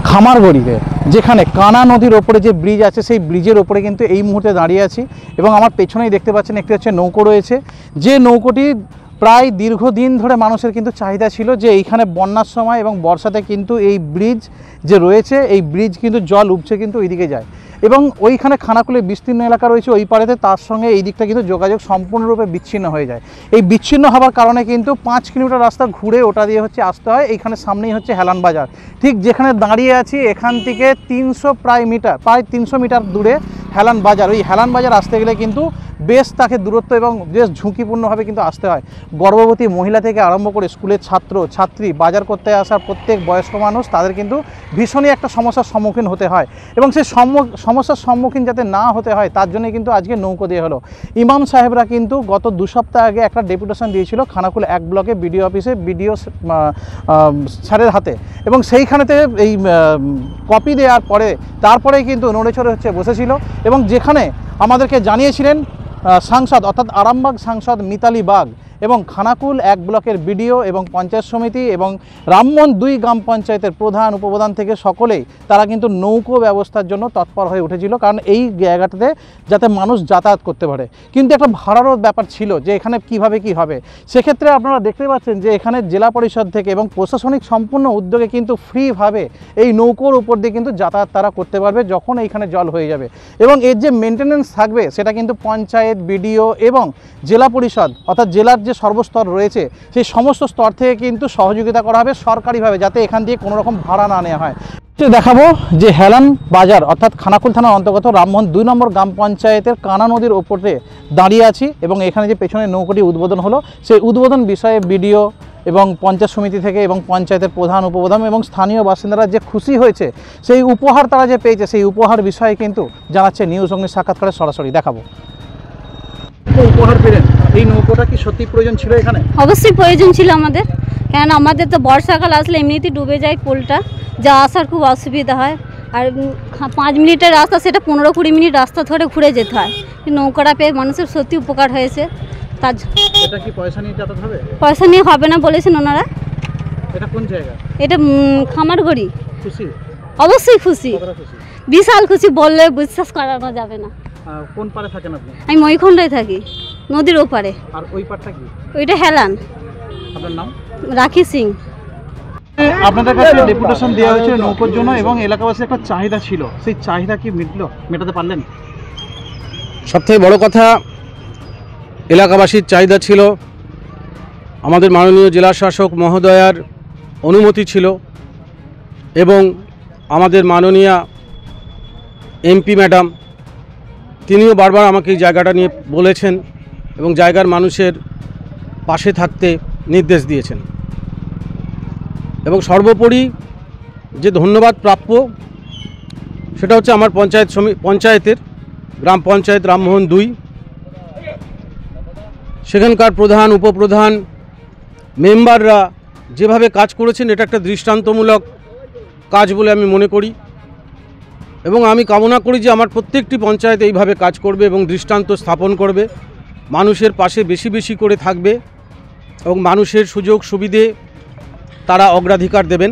খামারগড়িতে, যেখানে কানা নদীর ওপরে যে ব্রিজ আছে সেই ব্রিজের ওপরে কিন্তু এই মুহূর্তে দাঁড়িয়ে আছি এবং আমার পেছনেই দেখতে পাচ্ছেন একটি হচ্ছে নৌকো রয়েছে, যে নৌকোটি প্রায় দীর্ঘদিন ধরে মানুষের কিন্তু চাহিদা ছিল যে এইখানে বন্যার সময় এবং বর্ষাতে কিন্তু এই ব্রিজ যে রয়েছে এই ব্রিজ কিন্তু জল উপচে কিন্তু ওইদিকে যায় এবং ওইখানে খানাকুলে বিস্তীর্ণ এলাকা রয়েছে ওই পাড়েতে, তার সঙ্গে এই দিকটা কিন্তু যোগাযোগ সম্পূর্ণরূপে বিচ্ছিন্ন হয়ে যায়। এই বিচ্ছিন্ন হওয়ার কারণে কিন্তু 5 কিলোমিটার রাস্তা ঘুরে ওটা দিয়ে হচ্ছে আসতে হয়। এইখানে সামনেই হচ্ছে হেলান বাজার, ঠিক যেখানে দাঁড়িয়ে আছি এখান থেকে প্রায় 300 মিটার দূরে হেলান বাজার। ওই হেলান বাজার আসতে গেলে কিন্তু বেশ তাকে দূরত্ব এবং বেশ ঝুঁকিপূর্ণভাবে কিন্তু আসতে হয়। গর্ভবতী মহিলা থেকে আরম্ভ করে স্কুলের ছাত্র ছাত্রী, বাজার করতে আসার প্রত্যেক বয়স্ক মানুষ, তাদের কিন্তু ভীষণই একটা সমস্যার সম্মুখীন হতে হয় এবং সেই সমস্যার সম্মুখীন যাতে না হতে হয় তার জন্য কিন্তু আজকে নৌকো দিয়ে হলো। ইমাম সাহেবরা কিন্তু গত 2 সপ্তাহ আগে একটা ডেপুটেশন দিয়েছিল খানাকুল 1 ব্লকে বিডিও অফিসে, বিডিও স্যারের হাতে, এবং সেইখানেতে এই কপি দেওয়ার পরে তারপরেই কিন্তু নড়েচড়ে হচ্ছে বসেছিল এবং যেখানে আমাদেরকে জানিয়েছিলেন সাংসদ অর্থাৎ আরামবাগ সাংসদ মিতালি বাগ এবং খানাকুল 1 ব্লকের বিডিও এবং পঞ্চায়েত সমিতি এবং রামমোহন 2 গ্রাম পঞ্চায়েতের প্রধান উপপ্রধান থেকে সকলেই তারা কিন্তু নৌকো ব্যবস্থার জন্য তৎপর হয়ে উঠেছিল, কারণ এই জায়গাটাতে যাতে মানুষ যাতায়াত করতে পারে। কিন্তু একটা ভাড়ারও ব্যাপার ছিল যে এখানে কিভাবে কি হবে। সেক্ষেত্রে আপনারা দেখতে পাচ্ছেন যে এখানে জেলা পরিষদ থেকে এবং প্রশাসনিক সম্পূর্ণ উদ্যোগে কিন্তু ফ্রিভাবে এই নৌকোর উপর দিয়ে কিন্তু যাতায়াত তারা করতে পারবে যখন এইখানে জল হয়ে যাবে, এবং এর যে মেনটেন্যান্স থাকবে সেটা কিন্তু পঞ্চায়েত, বিডিও এবং জেলা পরিষদ অর্থাৎ জেলার যে সর্বস্তর রয়েছে সেই সমস্ত স্তর থেকে কিন্তু সহযোগিতা করা হবে সরকারিভাবে, যাতে এখান দিয়ে কোনো রকম ভাড়া না নেওয়া হয়। দেখাবো যে হেলান বাজার অর্থাৎ খানাকুল থানার অন্তর্গত রামমোহন 2 নম্বর গ্রাম পঞ্চায়েতের কানা নদীর ওপরে দাঁড়িয়ে আছি এবং এখানে যে পেছনে নৌকোটি উদ্বোধন হলো সেই উদ্বোধন বিষয়ে বিডিও এবং পঞ্চায়েত সমিতি থেকে এবং পঞ্চায়েতের প্রধান উপপ্রধান এবং স্থানীয় বাসিন্দারা যে খুশি হয়েছে, সেই উপহার তারা যে পেয়েছে সেই উপহার বিষয়ে কিন্তু জানাচ্ছে নিউজ অগ্নির সাক্ষাৎকারে সরাসরি দেখাবো। উপহার পেলেন, এই নৌকোটা কি সত্যি প্রয়োজন ছিল এখানে? অবশ্যই প্রয়োজন ছিল আমাদের, কেন আমাদের তো বর্ষাকাল আসলে এমনিতেই ডুবে যায় পোলটা, যা আসার খুব অসুবিধা হয়। আর 5 মিনিটের রাস্তা সেটা 15-20 মিনিট রাস্তা ধরে ঘুরে যেতে হয়। নৌকাটা পেয়ে মানুষের সত্যি উপকার হয়েছে। তার এটা কি পয়সা নিয়ে যাতায়াত হবে? পয়সা নিয়ে হবে না বলেছেন ওনারা। এটা কোন জায়গা? এটা খামারগড়ি। খুশি? অবশ্যই খুশি, বিশাল খুশি, বললে বিশ্বাস করানো যাবে না। কোন পারে থাকেন আপনি? আমি ময়ূখণ্ডায় থাকি, নদীর ওপারে। আর ওই পারটা কি? ওইটা হেলান। আপনার নাম? রাখি সিং। আপনাদের কাছে ডেপুটেশন দেওয়া হয়েছিল নৌকোর জন্য এবং এলাকাবাসীর একটা চাহিদা ছিল, সেই চাহিদা কি মেটাতে পারলেন? সবথেকে বড় কথা, এলাকাবাসীর চাহিদা ছিল, আমাদের মাননীয় জেলা শাসক মহোদয়ার অনুমতি ছিল এবং আমাদের মাননীয়া এমপি ম্যাডাম তিনিও বারবার আমাকে এই জায়গাটা নিয়ে বলেছেন এবং জায়গার মানুষের পাশে থাকতে নির্দেশ দিয়েছেন। এবং সর্বোপরি যে ধন্যবাদ প্রাপ্য সেটা হচ্ছে আমার পঞ্চায়েতের গ্রাম পঞ্চায়েত রামমোহন 2, সেখানকার প্রধান, উপপ্রধান, মেম্বাররা যেভাবে কাজ করেছেন এটা একটা দৃষ্টান্তমূলক কাজ বলে আমি মনে করি এবং আমি কামনা করি যে আমার প্রত্যেকটি পঞ্চায়েত এইভাবে কাজ করবে এবং দৃষ্টান্ত স্থাপন করবে, মানুষের পাশে বেশি বেশি করে থাকবে এবং মানুষের সুযোগ সুবিধে তারা অগ্রাধিকার দেবেন।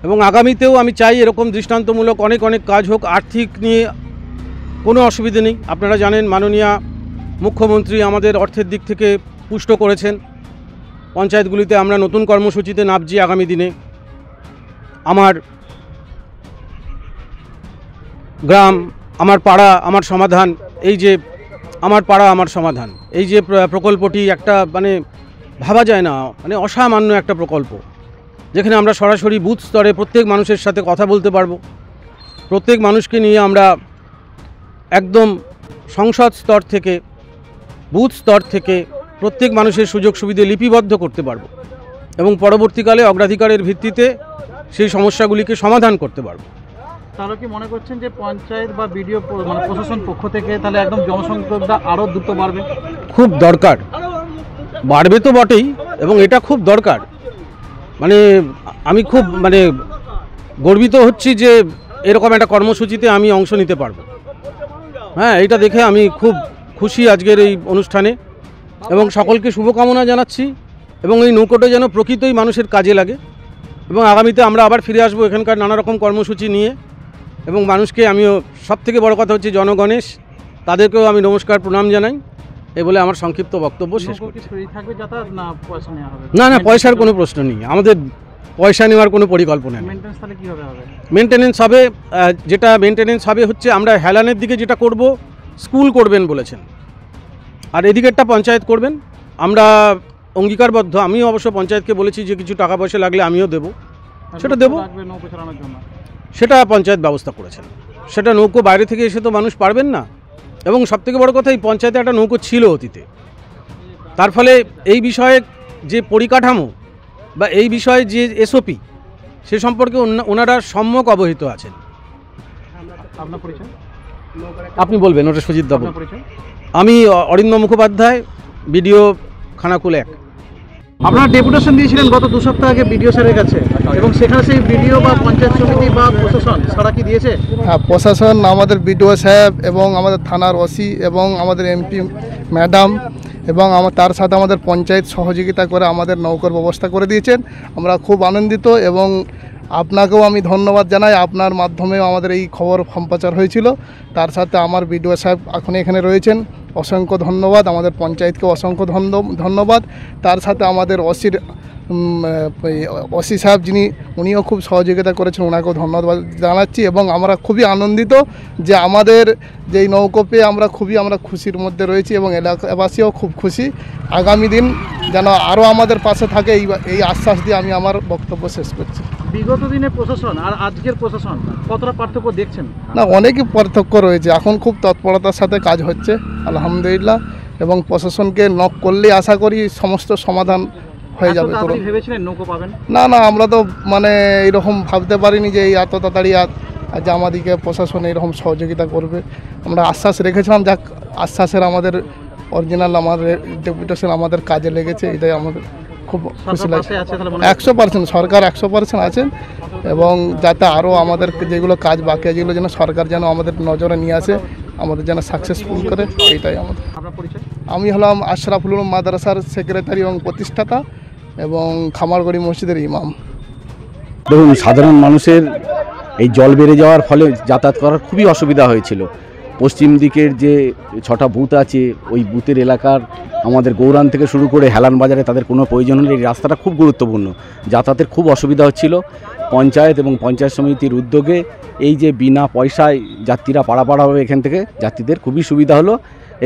এবং আগামীতেও আমি চাই এরকম দৃষ্টান্তমূলক অনেক অনেক কাজ হোক। আর্থিক নিয়ে কোনো অসুবিধে নেই, আপনারা জানেন মাননীয় মুখ্যমন্ত্রী আমাদের অর্থের দিক থেকে পুষ্ট করেছেন। পঞ্চায়েতগুলিতে আমরা নতুন কর্মসূচিতে নামছি আগামী দিনে। আমার গ্রাম আমার পাড়া আমার সমাধান, এই যে আমার পাড়া আমার সমাধান, এই যে প্রকল্পটি একটা মানে ভাবা যায় না, মানে অসামান্য একটা প্রকল্প, যেখানে আমরা সরাসরি বুথ স্তরে প্রত্যেক মানুষের সাথে কথা বলতে পারবো। প্রত্যেক মানুষকে নিয়ে আমরা একদম সংসদ স্তর থেকে, বুথ স্তর থেকে প্রত্যেক মানুষের সুযোগ সুবিধে লিপিবদ্ধ করতে পারবো এবং পরবর্তীকালে অগ্রাধিকারের ভিত্তিতে সেই সমস্যাগুলিকে সমাধান করতে পারবো। তাহলে কি মনে করছেন যে পঞ্চায়েত বা বিডিও মানে প্রশাসন পক্ষ থেকে তাহলে একদম জনসংখ্যাটা আরও দ্রুত বাড়বে? খুব দরকার, বাড়বে তো বটেই এবং এটা খুব দরকার। মানে আমি খুব মানে গর্বিত হচ্ছি যে এরকম একটা কর্মসূচিতে আমি অংশ নিতে পারবো। হ্যাঁ, এটা দেখে আমি খুব খুশি আজকের এই অনুষ্ঠানে এবং সকলকে শুভকামনা জানাচ্ছি এবং এই নৌকোটা যেন প্রকৃতই মানুষের কাজে লাগে এবং আগামীতে আমরা আবার ফিরে আসবো এখানকার নানা রকম কর্মসূচি নিয়ে। এবং মানুষকে আমিও সবথেকে বড় কথা হচ্ছে জনগণেশ, তাদেরকেও আমি নমস্কার প্রণাম জানাই। এই বলে আমার সংক্ষিপ্ত বক্তব্য শেষ করছি। না, পয়সার কোনো প্রশ্ন নেই, আমাদের পয়সা নেওয়ার কোনো পরিকল্পনা নেই। মেনটেনেন্স হবে, যেটা মেনটেনেন্স হবে হচ্ছে আমরা হেলানের দিকে যেটা করব, স্কুল করবেন বলেছেন, আর এদিকেরটা পঞ্চায়েত করবেন। আমরা অঙ্গীকারবদ্ধ, আমিও অবশ্য পঞ্চায়েতকে বলেছি যে কিছু টাকা পয়সা লাগলে আমিও দেবো, সেটা দেবো, সেটা পঞ্চায়েত ব্যবস্থা করেছেন। সেটা নৌকো বাইরে থেকে এসে তো মানুষ পারবেন না। এবং সবথেকে বড় কথা, এই পঞ্চায়েতে একটা নৌকো ছিল অতীতে, তার ফলে এই বিষয়ে যে পরিকাঠামো বা এই বিষয়ে যে এসওপি, সে সম্পর্কে ওনারা সম্যক অবহিত আছেন। আপনি বলবেন, ওটা সুজিত দাবু। আমি অরিন্দম মুখোপাধ্যায়, বিডিও খানাকুল 1। আপনারা ডেপুটেশন দিয়েছিলেন গত 2 সপ্তাহ আগে বিডিও স্যারের কাছে, এবং সেখানে সেই বিডিও বা পঞ্চায়েত সমিতি বা প্রশাসন সারা কি দিয়েছে? হ্যাঁ, প্রশাসন, আমাদের বিডিও সাহেব এবং আমাদের থানার ওসি এবং আমাদের এমপি ম্যাডাম এবং তার সাথে আমাদের পঞ্চায়েত সহযোগিতা করে আমাদের নৌকার ব্যবস্থা করে দিয়েছেন। আমরা খুব আনন্দিত এবং আপনাকেও আমি ধন্যবাদ জানাই, আপনার মাধ্যমেও আমাদের এই খবর সম্প্রচার হয়েছিল। তার সাথে আমার বিডিও সাহেব এখন এখানে রয়েছেন, অসংখ্য ধন্যবাদ। আমাদের পঞ্চায়েতকে অসংখ্য ধন্যবাদ। তার সাথে আমাদের ওসি সাহেব যিনি, উনিও খুব সহযোগিতা করেছেন, ওনাকেও ধন্যবাদ জানাচ্ছি। এবং আমরা খুবই আনন্দিত যে আমাদের যেই নৌকো পেয়ে আমরা খুশির মধ্যে রয়েছি এবং এলাকাবাসীও খুব খুশি। আগামী দিন যেন আরও আমাদের পাশে থাকে, এই আশ্বাস দিয়ে আমি আমার বক্তব্য শেষ করছি। বিগত দিনে প্রশাসন আর আজকের প্রশাসন কতটা পার্থক্য দেখছেন? না, অনেকই পার্থক্য রয়েছে। এখন খুব তৎপরতার সাথে কাজ হচ্ছে আলহামদুলিল্লাহ, এবং প্রশাসনকে নক করলেই আশা করি সমস্ত সমাধান হয়ে যাবে। ভেবেছিলেন নৌকো পাবেন? না, আমরা তো মানে এরকম ভাবতে পারিনি যে এত তাড়াতাড়ি যে আমাদেরকে প্রশাসন এরকম সহযোগিতা করবে। আমরা আশ্বাস রেখেছিলাম, যাক আশ্বাসের আমাদের অরিজিনাল আমাদের ডেপুটেশন আমাদের কাজে লেগেছে, এটাই আমাদের খুব খুশি লাগছে। 100% সরকার 100% আছেন, এবং যাতে আরও আমাদের যেগুলো কাজ বাকি আছে, যেগুলো যেন সরকার যেন আমাদের নজরে নিয়ে আসে, আমাদের যেন সাকসেসফুল করে, এইটাই আমাদের। আমি হলাম আশরাফুল উলুম মাদ্রাসার সেক্রেটারি এবং প্রতিষ্ঠাতা এবং খামারগড়ি মসজিদের ইমাম। দেখুন, সাধারণ মানুষের এই জল বেড়ে যাওয়ার ফলে যাতায়াত করার খুবই অসুবিধা হয়েছিল। পশ্চিম দিকের যে 6টা বুথ আছে, ওই বুথের এলাকার আমাদের গৌরান থেকে শুরু করে হেলান বাজারে তাদের কোনো প্রয়োজন হলে এই রাস্তাটা খুব গুরুত্বপূর্ণ, যাতায়াতের খুব অসুবিধা হচ্ছিল। পঞ্চায়েত এবং পঞ্চায়েত সমিতির উদ্যোগে এই যে বিনা পয়সায় যাত্রীরা পারাপার হবে এখান থেকে, যাত্রীদের খুবই সুবিধা হলো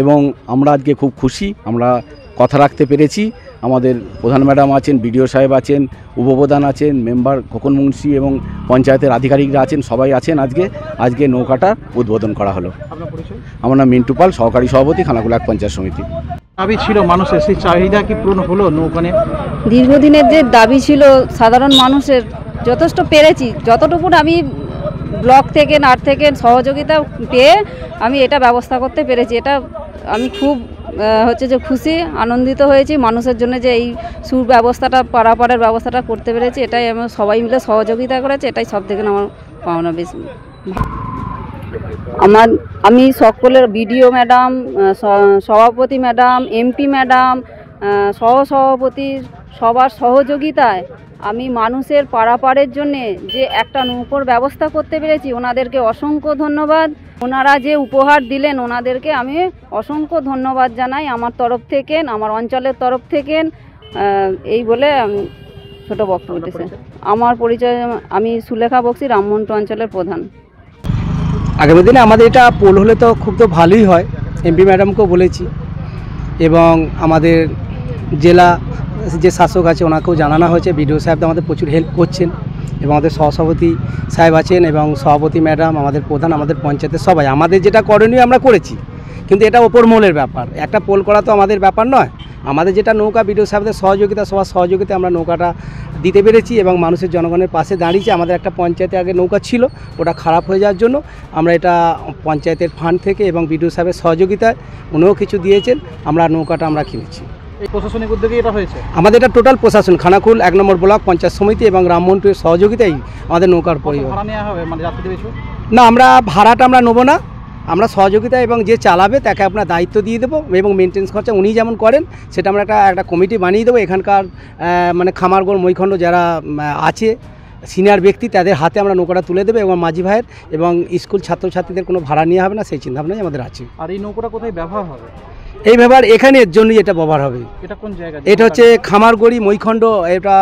এবং আমরা আজকে খুব খুশি। আমরা কথা রাখতে পেরেছি। আমাদের প্রধান ম্যাডাম আছেন, বিডিও সাহেব আছেন, উপপ্রধান আছেন, মেম্বার খোকন মুন্সি এবং পঞ্চায়েতের আধিকারিকরা আছেন, সবাই আছেন। আজকে নৌকাটার উদ্বোধন করা হলো। আমার নাম মিন্টু পাল, সহকারী সভাপতি, খানাকুল 1 পঞ্চায়েত সমিতি। দাবি ছিল মানুষের, সেই চাহিদা কি পূরণ হলো নৌকা নিয়ে? দীর্ঘদিনের যে দাবি ছিল সাধারণ মানুষের, যথেষ্ট পেরেছি। যতটুকু আমি ব্লক থেকে নাট থেকে সহযোগিতা পেয়ে আমি এটা ব্যবস্থা করতে পেরেছি। এটা আমি খুব যে খুশি, আনন্দিত হয়েছি মানুষের জন্য যে এই সুব্যবস্থাটা, পারাপারের ব্যবস্থাটা করতে পেরেছি। এটাই আমি সবাই মিলে সহযোগিতা করেছে, এটাই সব থেকে আমার পাওনা বেশি। আমি সকলের বিডিও ম্যাডাম, সভাপতি ম্যাডাম, এমপি ম্যাডাম, সহসভাপতি সবার সহযোগিতায় আমি মানুষের পারাপারের জন্যে যে একটা নৌকোর ব্যবস্থা করতে পেরেছি, ওনাদেরকে অসংখ্য ধন্যবাদ। ওনারা যে উপহার দিলেন, ওনাদেরকে আমি অসংখ্য ধন্যবাদ জানাই আমার তরফ থেকে, আমার অঞ্চলের তরফ থেকে। এই বলে আমি ছোটো বক্তব্য দিতেছি। আমার পরিচয়, আমি সুলেখা বক্সি, রামমন্টু অঞ্চলের প্রধান। আগামী দিনে আমাদের এটা পোল হলে তো খুব তো ভালোই হয়, এমপি ম্যাডামকেও বলেছি এবং আমাদের জেলা যে শাসক আছে ওনাকেও জানানো হয়েছে। বিডিও সাহেব তো আমাদের প্রচুর হেল্প করছেন এবং আমাদের সহসভাপতি সাহেব আছেন এবং সভাপতি ম্যাডাম, আমাদের প্রধান, আমাদের পঞ্চায়েতের সবাই। আমাদের যেটা করণীয় আমরা করেছি, কিন্তু এটা ওপর মহলের ব্যাপার, একটা পোল করা তো আমাদের ব্যাপার নয়। আমাদের যেটা নৌকা, বিডিও সাহেবদের সহযোগিতা, সবার সহযোগিতায় আমরা নৌকাটা দিতে পেরেছি এবং মানুষের জনগণের পাশে দাঁড়িয়েছি। আমাদের একটা পঞ্চায়েতে আগে নৌকা ছিল, ওটা খারাপ হয়ে যাওয়ার জন্য আমরা এটা পঞ্চায়েতের ফান্ড থেকে এবং বিডিও সাহেবের সহযোগিতায়, উনিও কিছু দিয়েছেন, আমরা নৌকাটা আমরা কিনেছি। এই প্রশাসনিক উদ্যোগে এটা হয়েছে? আমাদের এটা টোটাল প্রশাসন, খানাকুল 1 নম্বর ব্লক পঞ্চায়েত সমিতি এবং রামমন্টুর সহযোগিতাই আমাদের নৌকার পরিবার। ভাড়া নেওয়া হবে, মানে যাত্রী বেশি? না, আমরা ভাড়াটা আমরা নেবো না, আমরা সহযোগিতা এবং যে চালাবে তাকে আপনার দায়িত্ব দিয়ে দেবো এবং মেনটেন্স খরচা উনি যেমন করেন সেটা আমরা একটা কমিটি বানিয়ে দেবো। এখানকার মানে খামারগোল মৈখণ্ড যারা আছে সিনিয়র ব্যক্তি তাদের হাতে আমরা নৌকাটা তুলে দেবো এবং মাঝি ভাইয়ের এবং স্কুল ছাত্রছাত্রীদের কোনো ভাড়া নেওয়া হবে না, সেই চিন্তাভাবনাই আমাদের আছে। আর এই নৌকাটা কোথায় ব্যবহার হবে? এই ব্যবহার এখানে এর জন্যই এটা ব্যবহার হবে। এটা কোন জায়গা? এটা হচ্ছে খামারগড়ি মৈখণ্ড, এটা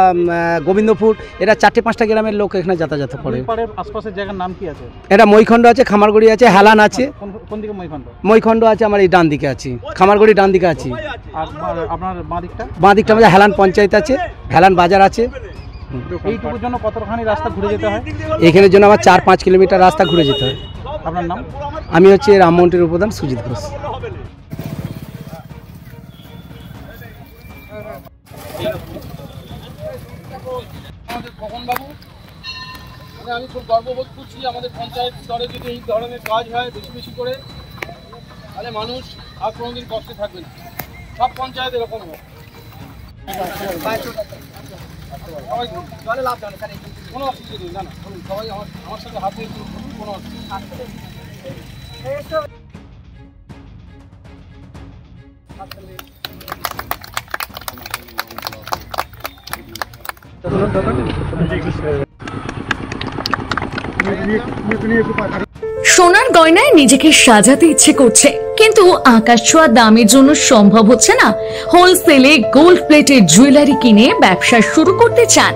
গোবিন্দপুর, এটা 4-5টা গ্রামের লোক এখানে যাতায়াত করে। আশপাশের জায়গার নাম কি আছে? এটা মৈখণ্ড আছে, খামারগড়ি আছে, হেলান আছে। কোন দিকে মৈখণ্ড? মৈখণ্ড আছে আমার এই ডান দিকে আছে, খামারগড়ি ডান দিকে আছে। আর আপনার বাঁ দিকটা আমাদের হেলান পঞ্চায়েত আছে, হেলান বাজার আছে। এইটুকুর জন্য কতখানি রাস্তা ঘুরে যেতে হয়? এখানের জন্য আমার 4-5 কিলোমিটার রাস্তা ঘুরে যেতে হয়। আপনার নাম? আমি হচ্ছে রামমন্ত্রীর উপপ্রধান সুজিত ঘোষ। আমি খুব গর্ববোধ করছি আমাদের পঞ্চায়েত স্তরে যদি এই ধরনের কাজ হয় বেশি বেশি করে, তাহলে মানুষ আর কোনোদিন কষ্টে থাকবে না। সব পঞ্চায়েত এরকম হয়। সবাই কোনো অসুবিধা নেই, না না সবাই আমার সাথে হাতে কোনো অসুবিধা। সোনার গয়নায় নিজেকে সাজাতে ইচ্ছে করছে, কিন্তু আকাশ ছোঁয়া দামের জন্য সম্ভব হচ্ছে না। হোলসেলে গোল্ড প্লেটেড জুয়েলারি কিনে ব্যবসা শুরু করতে চান?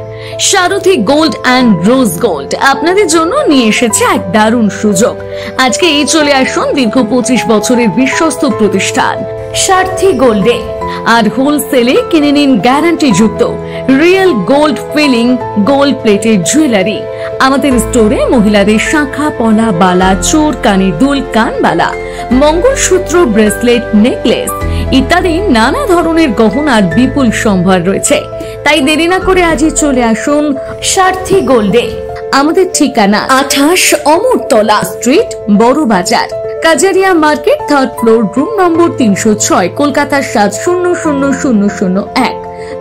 সারথী গোল্ড অ্যান্ড রোজ গোল্ড আপনাদের জন্য নিয়ে এসেছে এক দারুণ সুযোগ। আজকে এই চলে আসুন দীর্ঘ 25 বছরের বিশ্বস্ত প্রতিষ্ঠান সারথী গোল্ডে, আর হোলসেলে কিনে নিন গ্যারান্টি যুক্ত real gold filling gold plated jewellery. আমাদের স্টোরে মহিলাদের শাঁখা, পলা, বালা, চোর, কানের দুল, কানবালা, মঙ্গলসূত্র, ব্রেসলেট, নেকলেস ইত্যাদি নানা ধরনের গহনার বিপুল সম্ভার রয়েছে। তাই দেরি না করে আজই চলে আসুন সারথী গোল্ডে। আমাদের ঠিকানা 28 অমরতলা স্ট্রিট, বড় বাজার, Kajaria market, 3rd floor, room number 306, Kolkata 700001।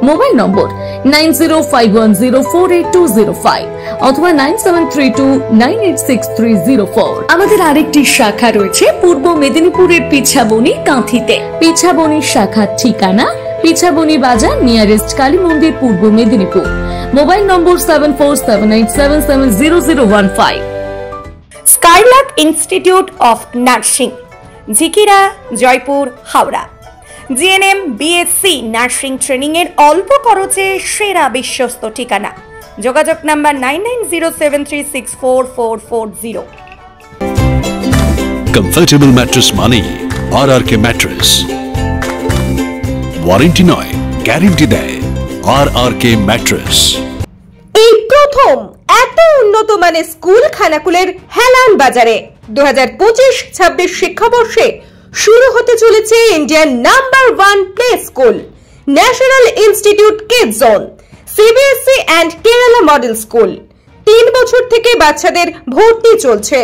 Mobile নম্বর 9051048205 অথবা 9732986304। আমাদের আরেকটি শাখা রয়েছে পূর্ব মেদিনীপুরের পিছাবনি কাঁথিতে। পিছাবনির শাখার ঠিকানা পিছাবনি বাজার, নিয়ারেস্ট কালী মন্দির, পূর্ব Medinipur. Mobile number 7478770015। Skylark institute of nursing, Jhikira, Jaipur, Howrah. GNM, BSc nursing training এর অল্প খরচে সেরা বিশ্বস্ত ঠিকানা। যোগাযোগ নাম্বার 9907364440। কমফর্টেবল ম্যাট্রেস মানে RRK ম্যাট্রেস। ওয়ারেন্টি নয়, গ্যারান্টি দেয় RRK ম্যাট্রেস। এই প্রথম এত উন্নত মানের স্কুল খানাকুলের হেলান বাজারে 2025-26 শিক্ষাবর্ষে শুরু হতে চলেছে ইন্ডিয়ার number 1 play school national institute kids zone, CBSE and Kerala model school. 3 বছর থেকে বাচ্চাদের ভর্তি চলছে।